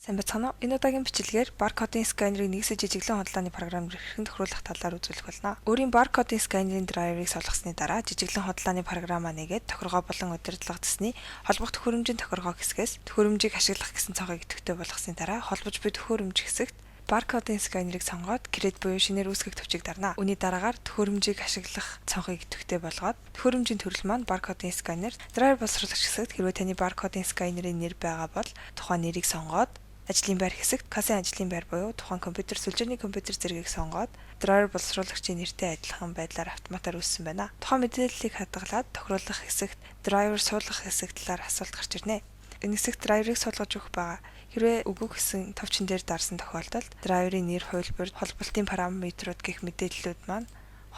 Сайн байцгаана уу? Энэ удаагийн бичлэгээр баркодын сканерыг нэгсэж жижиглэн хотлооны програмаар хэрхэн тохируулах талаар үзүүлэх болно. Өөрийн баркодын сканерын драйверыг солгосны дараа жижиглэн хотлооны програмаа нэгээд тохиргоо болон удирдлага тусны холбох төхөөрөмжийн тохиргоо хэсгээс төхөөрөмжийг ашиглах гэсэн цонхыг идэвхтэй болгосны дараа холбож буй төхөөрөмж хэсэгт баркодын сканерыг сонгоод кредит буюу шинээр үүсгэх төвчийг дарна. Үүний дараагаар төхөөрөмжийг ашиглах цонхыг идэвхтэй болгоод төхөөрөмжийн төрөл маань баркодын сканер, драйвер боловсруулагч хэсэгт хэрвээ таны баркодын сканерын нэр байгаа бол тухайн нэрийг сонгоод ажлын байр хэсэгт кассын ажлын байр буюу тухайн компьютер сүлжээний компьютер зэргийг сонгоод драйвер боловсруулагчийн нэртэй адилхан байдлаар автоматар үүссэн байна. Тухайн мэдээллийг хадгалаад тохируулах хэсэгт драйвер суулгах хэсэг талаар асуулт гарч ирнэ. Энэ хэсэгт драйверыг суулгаж өгөх байгаа. Хэрвээ үгүй гэсэн товчон дээр дарсан тохиолдолд драйверын нэр, хувилбар, холболтын параметрууд гэх мэдээллүүд маань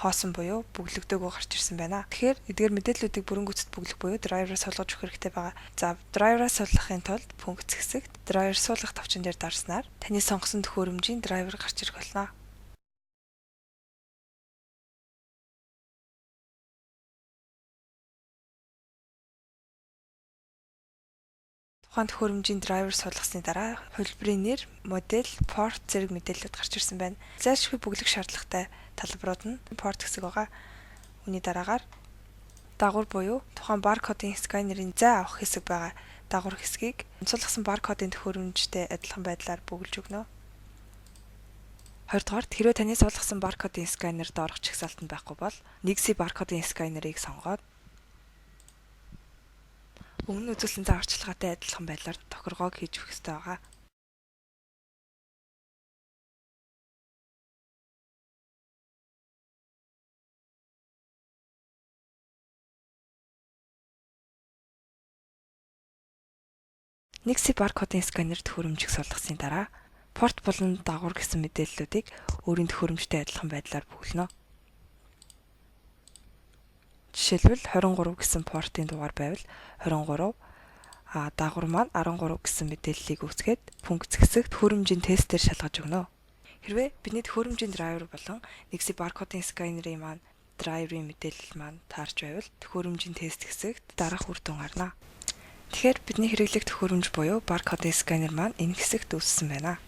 хоосон буюу бүглэгдөөгүй гарч ирсэн байна. Тэгэхээр эдгээр мэдээллүүдийг бүрэн гүйцэд бүглэх буюу драйвераас суулгаж өгөх хэрэгтэй байгаа. За, драйвераас суулгахын тулд функц хэсэгт драйвер суулгах товчон дээр дарснаар таны сонгосон төхөөрөмжийн драйвер гарч ирэх болно. Тухайн төхөөрөмжийн драйвер суулгасны дараа хувилбарын нэр, модель, порт зэрэг мэдээллүүд гарч ирсэн байна. Зайлшгүй бүглэх шаардлагатай талбарууд нь порт хэсэг байгаа. Үүний дараагаар дагавар буюу тухайн баркодын сканерын зай авах хэсэг байгаа. Дагавар хэсгийг онцлогсон баркодын төхөөрөмжтэй адилхан байдлаар бүгэлж өгнө. Хоёрдугаарт хэрвээ таны суулгасан баркодын сканер доорх чагсаалтанд байхгүй бол нэгсий баркодын сканерыг сонгоод өмнө үзүүлсэн зааварчилгаатай адилхан байдлаар тохиргоог хийж өгөх ёстой байгаа. Нэгсий баркодын сканер төхөөрөмжийг суулгасны дараа порт болон дагавар гэсэн мэдээллүүдийг өөрийн төхөөрөмжтэй адилхан байдлаар бүглэнэ. Жишээлбэл 23 гэсэн портын дугаар байвал 23 дагавар маань 13 гэсэн мэдээллийг үүсгээд функц хэсэгт төхөөрөмжийн тестээр шалгаж өгнө. Хэрвээ бидний төхөөрөмжийн драйвер болон нэгсий баркодын сканерын маань драйверын мэдээлэл маань таарч байвал төхөөрөмжийн тест хэсэгт дараах үр дүн гарна. Тэгэхээр бидний хэрэглэх төхөөрөмж буюу баркодын сканер маань энэ хэсэгт үүссэн байна.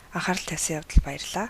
Анхаарал тавьсан явдал баярлалаа.